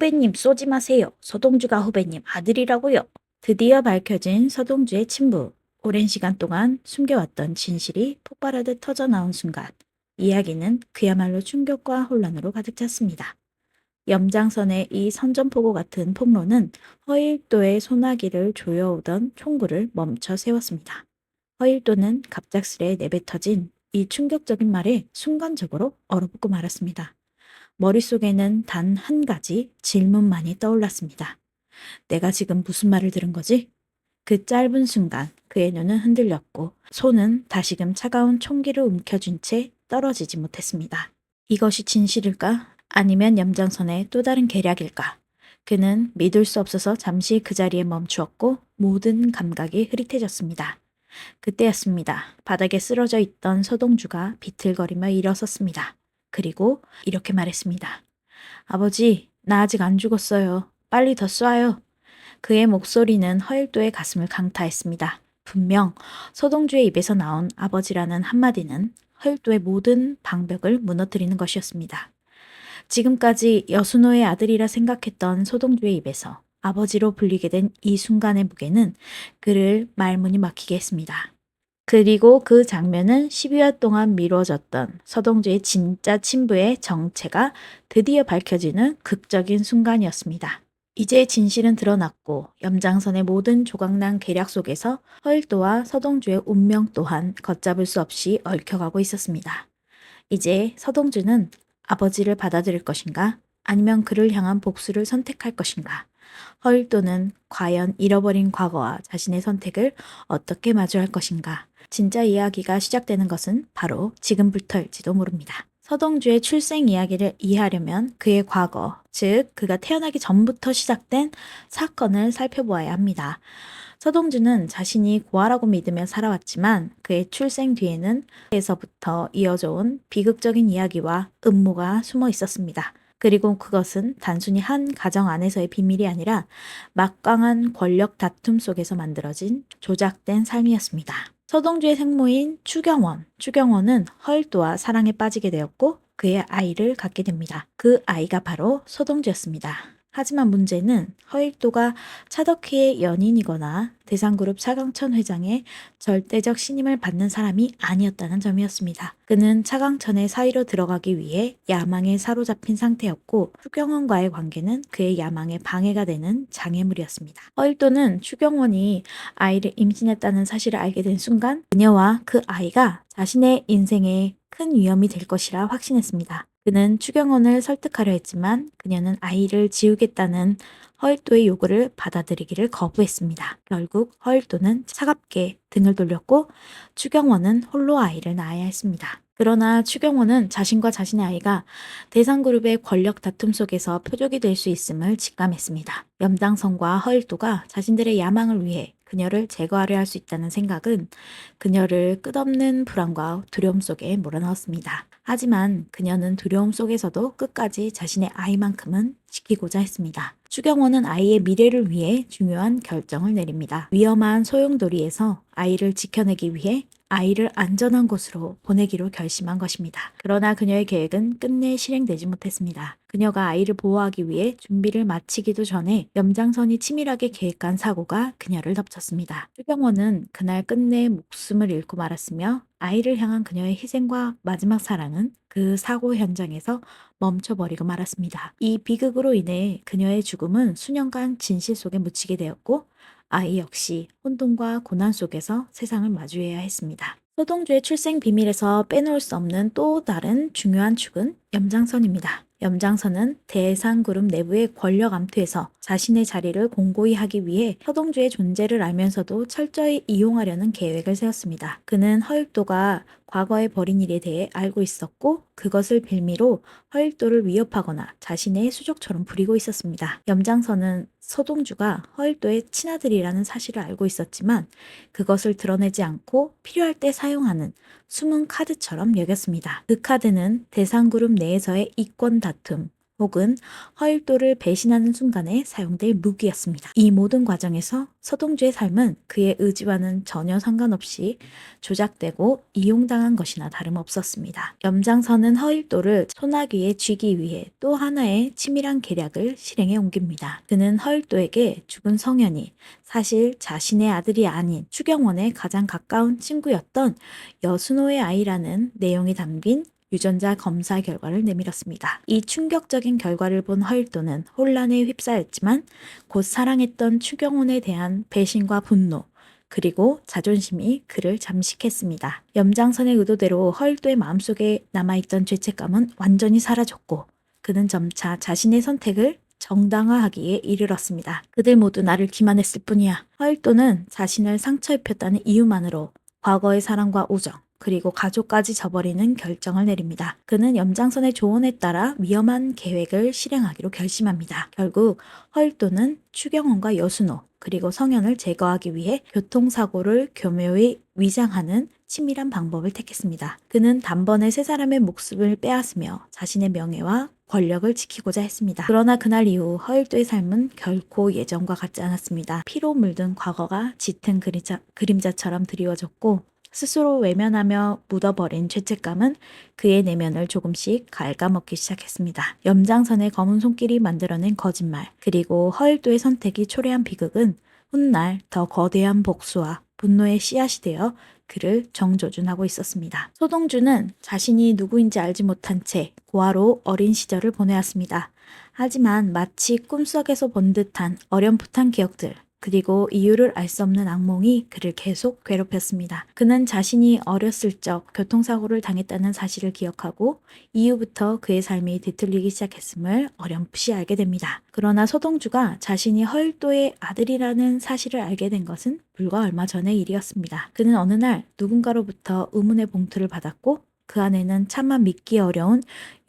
후배님 쏘지 마세요. 서동주가 후배님 아들이라고요. 드디어 밝혀진 서동주의 친부. 오랜 시간 동안 숨겨왔던 진실이 폭발하듯 터져나온 순간 이야기는 그야말로 충격과 혼란으로 가득 찼습니다. 염장선의 이 선전포고 같은 폭로는 허일도의 소나기를 조여오던 총구를 멈춰 세웠습니다. 허일도는 갑작스레 내뱉어진 이 충격적인 말에 순간적으로 얼어붙고 말았습니다. 머릿속에는 단 한 가지 질문만이 떠올랐습니다. 내가 지금 무슨 말을 들은 거지? 그 짧은 순간 그의 눈은 흔들렸고 손은 다시금 차가운 총기를 움켜쥔 채 떨어지지 못했습니다. 이것이 진실일까? 아니면 염장선의 또 다른 계략일까? 그는 믿을 수 없어서 잠시 그 자리에 멈추었고 모든 감각이 흐릿해졌습니다. 그때였습니다. 바닥에 쓰러져 있던 서동주가 비틀거리며 일어섰습니다. 그리고 이렇게 말했습니다. 아버지, 나 아직 안 죽었어요. 빨리 더 쏴요. 그의 목소리는 허일도의 가슴을 강타했습니다. 분명 서동주의 입에서 나온 아버지라는 한마디는 허일도의 모든 방벽을 무너뜨리는 것이었습니다. 지금까지 여순호의 아들이라 생각했던 서동주의 입에서 아버지로 불리게 된 이 순간의 무게는 그를 말문이 막히게 했습니다. 그리고 그 장면은 12화 동안 미뤄졌던 서동주의 진짜 친부의 정체가 드디어 밝혀지는 극적인 순간이었습니다. 이제 진실은 드러났고 염장선의 모든 조각난 계략 속에서 허일도와 서동주의 운명 또한 걷잡을 수 없이 얽혀가고 있었습니다. 이제 서동주는 아버지를 받아들일 것인가? 아니면 그를 향한 복수를 선택할 것인가? 허일도는 과연 잃어버린 과거와 자신의 선택을 어떻게 마주할 것인가? 진짜 이야기가 시작되는 것은 바로 지금부터일지도 모릅니다. 서동주의 출생 이야기를 이해하려면 그의 과거, 즉 그가 태어나기 전부터 시작된 사건을 살펴보아야 합니다. 서동주는 자신이 고아라고 믿으며 살아왔지만 그의 출생 뒤에는 에서부터 이어져 온 비극적인 이야기와 음모가 숨어 있었습니다. 그리고 그것은 단순히 한 가정 안에서의 비밀이 아니라 막강한 권력 다툼 속에서 만들어진 조작된 삶이었습니다. 서동주의 생모인 추경원은 허일도와 사랑에 빠지게 되었고 그의 아이를 갖게 됩니다. 그 아이가 바로 서동주였습니다. 하지만 문제는 허일도가 차덕희의 연인이거나 대상그룹 차강천 회장의 절대적 신임을 받는 사람이 아니었다는 점이었습니다. 그는 차강천의 사위로 들어가기 위해 야망에 사로잡힌 상태였고 추경원과의 관계는 그의 야망에 방해가 되는 장애물이었습니다. 허일도는 추경원이 아이를 임신했다는 사실을 알게 된 순간 그녀와 그 아이가 자신의 인생에 큰 위험이 될 것이라 확신했습니다. 그는 추경원을 설득하려 했지만 그녀는 아이를 지우겠다는 허일도의 요구를 받아들이기를 거부했습니다. 결국 허일도는 차갑게 등을 돌렸고 추경원은 홀로 아이를 낳아야 했습니다. 그러나 추경원은 자신과 자신의 아이가 대상그룹의 권력 다툼 속에서 표적이 될 수 있음을 직감했습니다. 염장선과 허일도가 자신들의 야망을 위해 그녀를 제거하려 할 수 있다는 생각은 그녀를 끝없는 불안과 두려움 속에 몰아넣었습니다. 하지만 그녀는 두려움 속에서도 끝까지 자신의 아이만큼은 지키고자 했습니다. 추경호는 아이의 미래를 위해 중요한 결정을 내립니다. 위험한 소용돌이에서 아이를 지켜내기 위해 아이를 안전한 곳으로 보내기로 결심한 것입니다. 그러나 그녀의 계획은 끝내 실행되지 못했습니다. 그녀가 아이를 보호하기 위해 준비를 마치기도 전에 염장선이 치밀하게 계획한 사고가 그녀를 덮쳤습니다. 추경호는 그날 끝내 목숨을 잃고 말았으며 아이를 향한 그녀의 희생과 마지막 사랑은 그 사고 현장에서 멈춰버리고 말았습니다. 이 비극으로 인해 그녀의 죽음은 수년간 진실 속에 묻히게 되었고 아이 역시 혼돈과 고난 속에서 세상을 마주해야 했습니다. 서동주의 출생 비밀에서 빼놓을 수 없는 또 다른 중요한 축은 염장선입니다. 염장선은 대상그룹 내부의 권력 암투에서 자신의 자리를 공고히 하기 위해 서동주의 존재를 알면서도 철저히 이용하려는 계획을 세웠습니다. 그는 허일도가 과거에 벌인 일에 대해 알고 있었고 그것을 빌미로 허일도를 위협하거나 자신의 수족처럼 부리고 있었습니다. 염장선은 서동주가 허일도의 친아들이라는 사실을 알고 있었지만 그것을 드러내지 않고 필요할 때 사용하는 숨은 카드처럼 여겼습니다. 그 카드는 대상그룹 내에서의 이권 다툼 혹은 허일도를 배신하는 순간에 사용될 무기였습니다. 이 모든 과정에서 서동주의 삶은 그의 의지와는 전혀 상관없이 조작되고 이용당한 것이나 다름없었습니다. 염장선은 허일도를 소나귀에 쥐기 위해 또 하나의 치밀한 계략을 실행에 옮깁니다. 그는 허일도에게 죽은 성현이 사실 자신의 아들이 아닌 추경원의 가장 가까운 친구였던 여순호의 아이라는 내용이 담긴 유전자 검사 결과를 내밀었습니다. 이 충격적인 결과를 본 허일도는 혼란에 휩싸였지만 곧 사랑했던 추경훈에 대한 배신과 분노, 그리고 자존심이 그를 잠식했습니다. 염장선의 의도대로 허일도의 마음속에 남아있던 죄책감은 완전히 사라졌고 그는 점차 자신의 선택을 정당화하기에 이르렀습니다. 그들 모두 나를 기만했을 뿐이야. 허일도는 자신을 상처 입혔다는 이유만으로 과거의 사랑과 우정, 그리고 가족까지 저버리는 결정을 내립니다. 그는 염장선의 조언에 따라 위험한 계획을 실행하기로 결심합니다. 결국 허일도는 추경원과 여순호, 그리고 성현을 제거하기 위해 교통사고를 교묘히 위장하는 치밀한 방법을 택했습니다. 그는 단번에 세 사람의 목숨을 빼앗으며 자신의 명예와 권력을 지키고자 했습니다. 그러나 그날 이후 허일도의 삶은 결코 예전과 같지 않았습니다. 피로 물든 과거가 짙은 그림자처럼 드리워졌고 스스로 외면하며 묻어버린 죄책감은 그의 내면을 조금씩 갉아먹기 시작했습니다. 염장선의 검은 손길이 만들어낸 거짓말, 그리고 허일도의 선택이 초래한 비극은 훗날 더 거대한 복수와 분노의 씨앗이 되어 그를 정조준하고 있었습니다. 소동주는 자신이 누구인지 알지 못한 채 고아로 어린 시절을 보내왔습니다. 하지만 마치 꿈속에서 본 듯한 어렴풋한 기억들, 그리고 이유를 알 수 없는 악몽이 그를 계속 괴롭혔습니다. 그는 자신이 어렸을 적 교통사고를 당했다는 사실을 기억하고 이후부터 그의 삶이 뒤틀리기 시작했음을 어렴풋이 알게 됩니다. 그러나 서동주가 자신이 허일도의 아들이라는 사실을 알게 된 것은 불과 얼마 전의 일이었습니다. 그는 어느 날 누군가로부터 의문의 봉투를 받았고 그 안에는 차마 믿기 어려운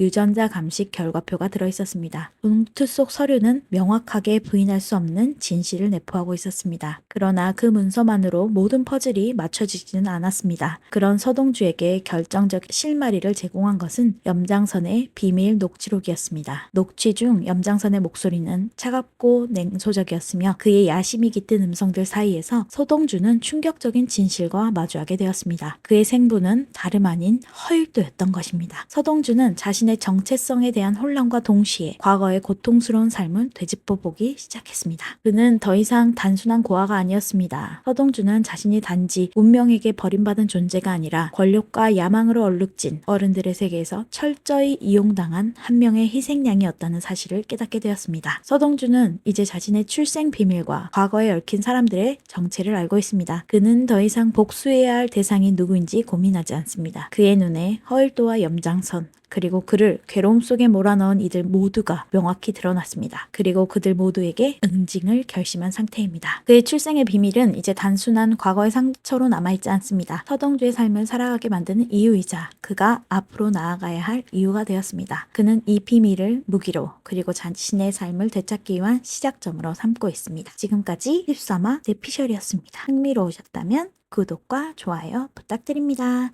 유전자 감식 결과표가 들어있었습니다. 봉투 속 서류는 명확하게 부인할 수 없는 진실을 내포하고 있었습니다. 그러나 그 문서만으로 모든 퍼즐이 맞춰지지는 않았습니다. 그런 서동주에게 결정적 실마리를 제공한 것은 염장선의 비밀 녹취록이었습니다. 녹취 중 염장선의 목소리는 차갑고 냉소적이었으며 그의 야심이 깃든 음성들 사이에서 서동주는 충격적인 진실과 마주하게 되었습니다. 그의 생부는 다름 아닌 허일도였던 것입니다. 서동주는 자신의 정체성에 대한 혼란과 동시에 과거의 고통스러운 삶을 되짚어보기 시작했습니다. 그는 더 이상 단순한 고아가 아니었습니다. 서동주는 자신이 단지 운명에게 버림받은 존재가 아니라 권력과 야망으로 얼룩진 어른들의 세계에서 철저히 이용당한 한 명의 희생양이었다는 사실을 깨닫게 되었습니다. 서동주는 이제 자신의 출생 비밀과 과거에 얽힌 사람들의 정체를 알고 있습니다. 그는 더 이상 복수해야 할 대상이 누구인지 고민하지 않습니다. 그의 눈에 허일도와 염장선, 그리고 그를 괴로움 속에 몰아넣은 이들 모두가 명확히 드러났습니다. 그리고 그들 모두에게 응징을 결심한 상태입니다. 그의 출생의 비밀은 이제 단순한 과거의 상처로 남아있지 않습니다. 서동주의 삶을 살아가게 만드는 이유이자 그가 앞으로 나아가야 할 이유가 되었습니다. 그는 이 비밀을 무기로 그리고 자신의 삶을 되찾기 위한 시작점으로 삼고 있습니다. 지금까지 13화 뇌피셜이었습니다. 흥미로우셨다면 구독과 좋아요 부탁드립니다.